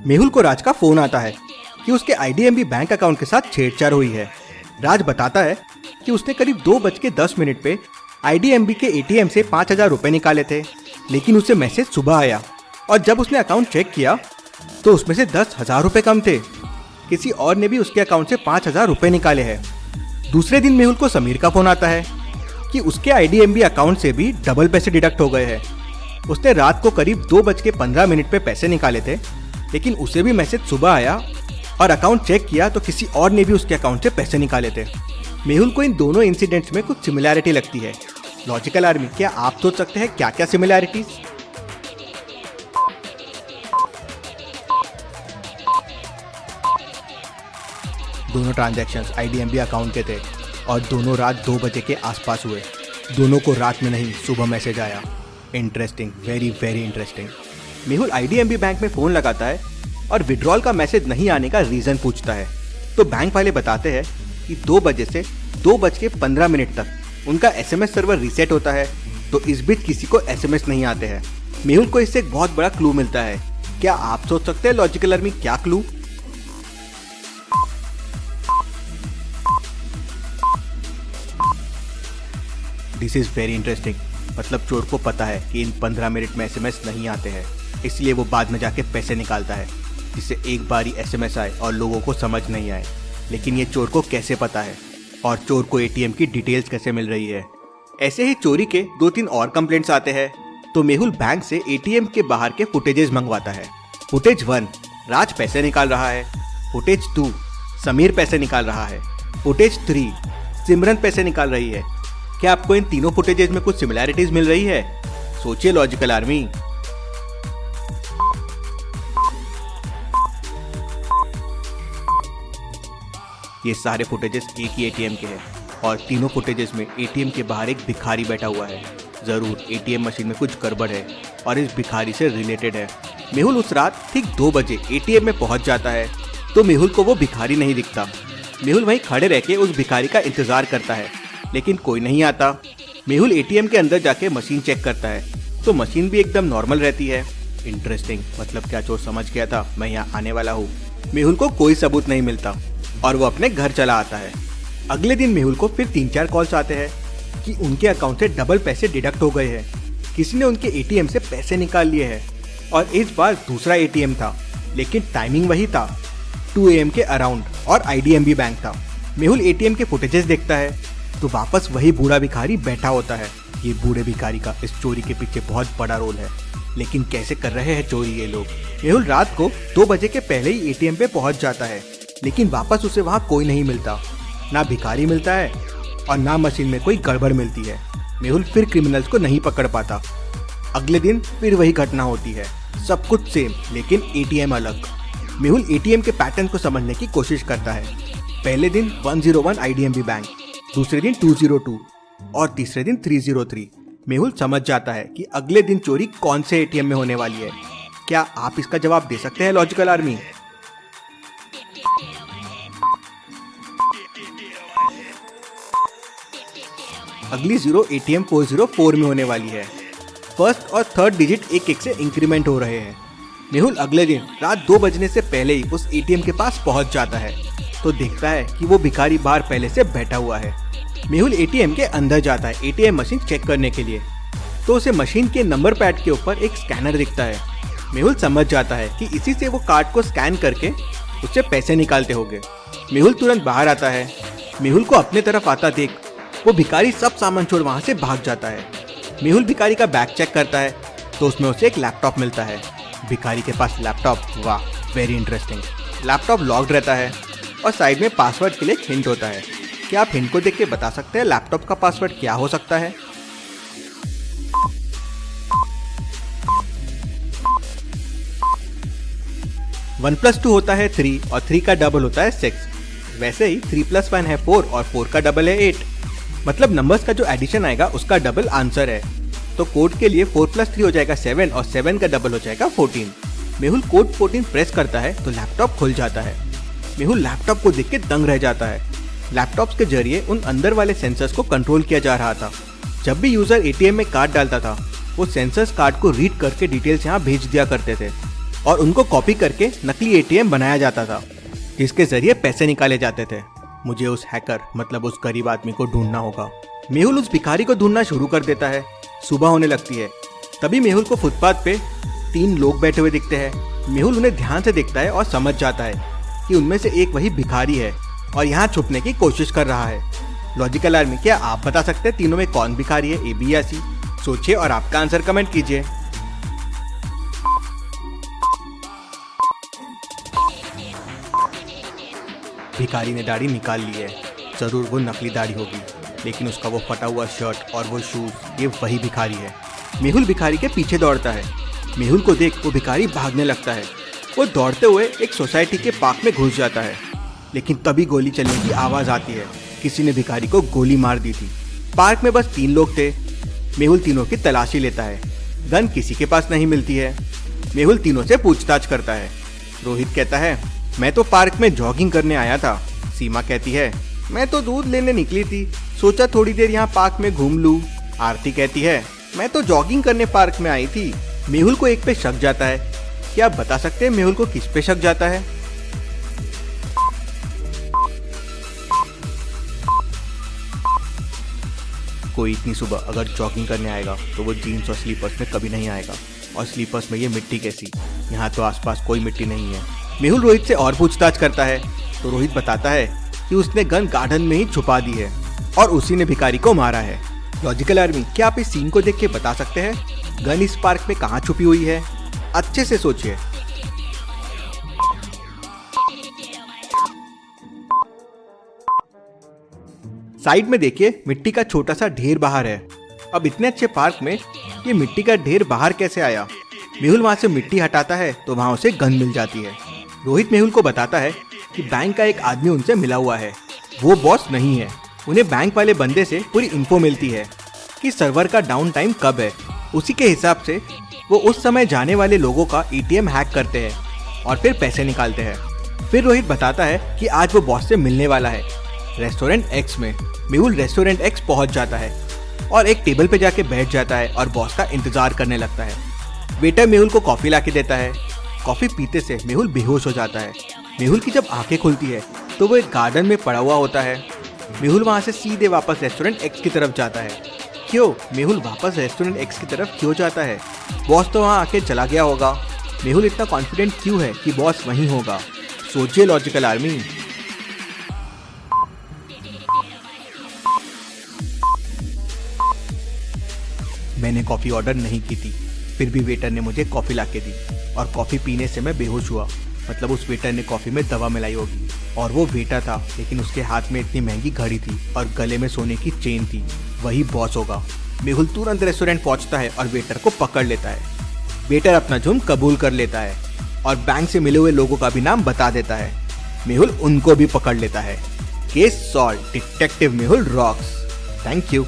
मेहुल को राज का फोन आता है कि उसके आईडीएमबी बैंक अकाउंट के साथ छेड़छाड़ हुई है। राज बताता है कि उसने करीब 2:10 पे आईडीएमबी के एटीएम से 5,000 रुपए निकाले थे, लेकिन उसे मैसेज सुबह आया और जब उसने अकाउंट चेक किया तो उसमें से 10,000 रुपए कम थे। किसी और ने भी उसके अकाउंट से 5,000 रुपए निकाले हैं। दूसरे दिन मेहुल को समीर का फोन आता है कि उसके आईडीएमबी अकाउंट से भी डबल पैसे डिडक्ट हो गए हैं। उसने रात को करीब 2:15 पे पैसे निकाले थे, लेकिन उसे भी मैसेज सुबह आया और अकाउंट चेक किया तो किसी और ने भी उसके अकाउंट से पैसे निकाले थे। मेहुल को इन दोनों इंसिडेंट्स में कुछ सिमिलैरिटी लगती है। लॉजिकल आर्मी, क्या आप सोच सकते हैं क्या क्या सिमिलैरिटीज? दोनों ट्रांजैक्शंस आईडीएमबी अकाउंट के थे और दोनों रात 2 बजे के आसपास हुए। दोनों को रात में नहीं, सुबह मैसेज आया। Interesting, very very interesting. Mehul IDMB bank में फोन लगाता है और विड्रॉल का मैसेज नहीं आने का रीजन पूछता है, तो बैंक वाले बताते हैं कि 2 बजे से 2:15 तक उनका एसएमएस सर्वर रीसेट होता है, तो इस बीच किसी को एसएमएस नहीं आते हैं। मेहुल को इससे एक बहुत बड़ा क्लू मिलता है। क्या आप सोच सकते हैं लॉजिकल आर्मी क्या clue? This is very interesting. मतलब चोर को पता है कि इन 15 मिनट में एसएमएस नहीं आते हैं, इसलिए वो बाद में जाके पैसे निकालता है, जिससे एक बार ही एसएमएस आए और लोगों को समझ नहीं आए। लेकिन ये चोर को कैसे पता है और चोर को एटीएम की डिटेल्स कैसे मिल रही है? ऐसे ही चोरी के 2-3 और कंप्लेंट्स आते हैं, तो मेहुल बैंक से एटीएम के बाहर के फुटेजेस मंगवाता है। फुटेज 1, राज पैसे निकाल रहा है। फुटेज 2, समीर पैसे निकाल रहा है। फुटेज 3, सिमरन पैसे निकाल रही है। क्या आपको इन तीनों फुटेजेस में कुछ सिमिलैरिटीज मिल रही है? सोचिए लॉजिकल आर्मी। ये सारे फुटेजेस एक ही एटीएम के हैं और तीनों फुटेजेस में एटीएम के बाहर एक भिखारी बैठा हुआ है। जरूर एटीएम मशीन में कुछ गड़बड़ है और इस भिखारी से रिलेटेड है। मेहुल उस रात ठीक 2 बजे एटीएम में पहुंच जाता है, तो मेहुल को वो भिखारी नहीं दिखता। मेहुल वहीं खड़े रह के उस भिखारी का इंतजार करता है, लेकिन कोई नहीं आता। मेहुल एटीएम के अंदर जाके मशीन चेक करता है, तो मशीन भी एकदम नॉर्मल रहती है। इंटरेस्टिंग, मतलब क्या चोर समझ गया था मैं यहाँ आने वाला हूँ। मेहुल को कोई सबूत नहीं मिलता और वो अपने घर चला आता है। अगले दिन मेहुल को फिर 3-4 कॉल्स आते हैं कि उनके अकाउंट से डबल पैसे डिडक्ट हो गए हैं। किसी ने उनके एटीएम से पैसे निकाल लिए हैं और इस बार दूसरा एटीएम था, लेकिन टाइमिंग वही था, 2 AM के अराउंड, और आईडीएमबी बैंक था। मेहुल एटीएम के फुटेजेस देखता है तो वापस वही बूढ़ा भिखारी बैठा होता है। ये बूढ़े भिखारी का इस चोरी के पीछे बहुत बड़ा रोल है, लेकिन कैसे कर रहे हैं चोरी ये लोग? मेहुल रात को 2 बजे के पहले ही एटीएम पे पहुंच जाता है, लेकिन वापस उसे वहाँ कोई नहीं मिलता। ना भिखारी मिलता है और ना मशीन में कोई गड़बड़ मिलती है। मेहुल फिर क्रिमिनल्स को नहीं पकड़ पाता। अगले दिन फिर वही घटना होती है, सब कुछ सेम लेकिन एटीएम अलग। मेहुल एटीएम के पैटर्न को समझने की कोशिश करता है। पहले दिन 101 आईडीएमबी बैंक, दूसरे दिन 202 और तीसरे दिन 303। मेहुल समझ जाता है कि अगले दिन चोरी कौन से एटीएम में होने वाली है। क्या आप इसका जवाब दे सकते हैं लॉजिकल आर्मी? अगली जीरो एटीएम 404 में होने वाली है। फर्स्ट और थर्ड डिजिट एक से इंक्रीमेंट हो रहे हैं। मेहुल अगले दिन रात 2 बजने से पहले ही उस एटीएम के पास पहुंच जाता है, तो देखता है कि वो भिखारी बाहर पहले से बैठा हुआ है। मेहुल एटीएम के अंदर जाता है एटीएम मशीन चेक करने के लिए, तो उसे मशीन के नंबर पैड के ऊपर एक स्कैनर दिखता है। मेहुल समझ जाता है कि इसी से वो कार्ड को स्कैन करके उससे पैसे निकालते होंगे। मेहुल तुरंत बाहर आता है। मेहुल को अपने तरफ आता देख वो भिखारी सब सामान छोड़ वहाँ से भाग जाता है। मेहुल भिखारी का बैग चेक करता है, तो उसमें उसे एक लैपटॉप मिलता है। भिखारी के पास लैपटॉप, वाह वेरी इंटरेस्टिंग। लैपटॉप लॉक्ड रहता है और साइड में पासवर्ड के लिए एक हिंट होता है। क्या आप हिंट को देख के बता सकते हैं लैपटॉप का पासवर्ड क्या हो सकता है? वन प्लस टू होता है 3 और 3 का डबल होता है 6। वैसे ही 3+1 है 4 और 4 का डबल है 8। मतलब नंबर्स का जो एडिशन आएगा उसका डबल आंसर है। तो कोड के लिए 4+3 हो जाएगा 7 और 7 का डबल हो जाएगा 14। मेहुल कोड 14 प्रेस करता है तो लैपटॉप खुल जाता है। मेहुल लैपटॉप को देख के दंग रह जाता है। लैपटॉप के जरिए उन अंदर वाले सेंसर्स को कंट्रोल किया जा रहा था। जब भी यूजर एटीएम में कार्ड डालता था वो सेंसर्स कार्ड को रीड करके डिटेल्स यहाँ भेज दिया करते थे। और उनको कॉपी करके नकली एटीएम बनाया जाता था जिसके जरिए पैसे निकाले जाते थे। मुझे उस हैकर मतलब उस गरीब आदमी को ढूंढना होगा। मेहुल उस भिखारी को ढूंढना शुरू कर देता है। सुबह होने लगती है। तभी मेहुल को फुटपाथ पे 3 लोग बैठे हुए दिखते हैं। मेहुल उन्हें ध्यान से देखता है और समझ जाता है कि उनमें से एक वही भिखारी है और यहाँ छुपने की कोशिश कर रहा है। लॉजिकल आर्मी, क्या आप बता सकते हैं तीनों में कौन भिखारी है, ए, बी या सी? सोचिए और आपका आंसर कमेंट कीजिए। भिखारी ने दाढ़ी निकाल ली है। जरूर वो नकली दाढ़ी होगी, लेकिन उसका वो फटा हुआ शर्ट और वो शूज, ये वही भिखारी है। मेहुल भिखारी के पीछे दौड़ता है। मेहुल को देख वो भिखारी भागने लगता है। वो दौड़ते हुए एक सोसाइटी के पार्क में घुस जाता है, लेकिन तभी गोली चलने की आवाज आती है। किसी ने भिखारी को गोली मार दी थी। पार्क में बस 3 लोग थे। मेहुल तीनों की तलाशी लेता है। गन किसी के पास नहीं मिलती है। मेहुल तीनों से पूछताछ करता है। रोहित कहता है, मैं तो पार्क में जॉगिंग करने आया था। सीमा कहती है, मैं तो दूध लेने निकली थी, सोचा थोड़ी देर यहाँ पार्क में घूम लूं। आरती कहती है, मैं तो जॉगिंग करने पार्क में आई थी। मेहुल को एक पे शक जाता है। क्या आप बता सकते हैं मेहुल को किस पे शक जाता है? कोई इतनी सुबह अगर जॉगिंग करने आएगा तो वो जीन्स और स्लीपर्स में कभी नहीं आएगा। और स्लीपर्स में ये मिट्टी कैसी? यहाँ तो आसपास कोई मिट्टी नहीं है। मेहुल रोहित से और पूछताछ करता है तो रोहित बताता है कि उसने गन गार्डन में ही छुपा दी है और उसी ने भिखारी को मारा है। लॉजिकल आर्मी, क्या आप इस सीन को देख के बता सकते हैं गन इस पार्क में कहाँ छुपी हुई है? अच्छे से सोचिए। साइड में देखिए, मिट्टी का छोटा सा ढेर बाहर है। अब इतने अच्छे पार्क में ये मिट्टी का ढेर बाहर कैसे आया? मेहुल वहां से मिट्टी हटाता है तो वहां उसे गन मिल जाती है। रोहित मेहुल को बताता है कि बैंक का एक आदमी उनसे मिला हुआ है। वो बॉस नहीं है। उन्हें बैंक वाले बंदे से पूरी इन्फो मिलती है कि सर्वर का डाउन टाइम कब है। उसी के हिसाब से वो उस समय जाने वाले लोगों का एटीएम हैक करते हैं और फिर पैसे निकालते हैं। फिर रोहित बताता है कि आज वो बॉस से मिलने वाला है रेस्टोरेंट एक्स में। मेहुल रेस्टोरेंट एक्स पहुंच जाता है और एक टेबल पे जाके बैठ जाता है और बॉस का इंतजार करने लगता है। वेटर मेहुल को कॉफी लाके देता है। कॉफी पीते से मेहुल बेहोश हो जाता है। मेहुल की जब आंखें खुलती है तो वो एक गार्डन में पड़ा हुआ होता है। मेहुल वहां से सीधे वापस रेस्टोरेंट एक्स की तरफ जाता है। क्यों? मेहुल वापस रेस्टोरेंट एक्स की तरफ क्यों जाता है? बॉस तो वहां आके चला गया होगा। मेहुल इतना कॉन्फिडेंट क्यों है कि बॉस वहीं होगा? सोचिए लॉजिकल आर्मी। मैंने कॉफी ऑर्डर नहीं की थी, फिर भी वेटर ने मुझे कॉफी लाके दी और कॉफी पीने से मैं बेहोश हुआ। मतलब उस वेटर ने कॉफी में दवा मिलाई होगी और वो वेटर था, लेकिन उसके हाथ में इतनी महंगी घड़ी थी और गले में सोने की चेन थी। वही बॉस होगा। मेहुल तुरंत रेस्टोरेंट पहुंचता है और वेटर को पकड़ लेता है। वेटर अपना जुर्म कबूल कर लेता है और बैंक से मिले हुए लोगों का भी नाम बता देता है। मेहुल उनको भी पकड़ लेता है। Case solve, detective Mehul rocks. Thank you.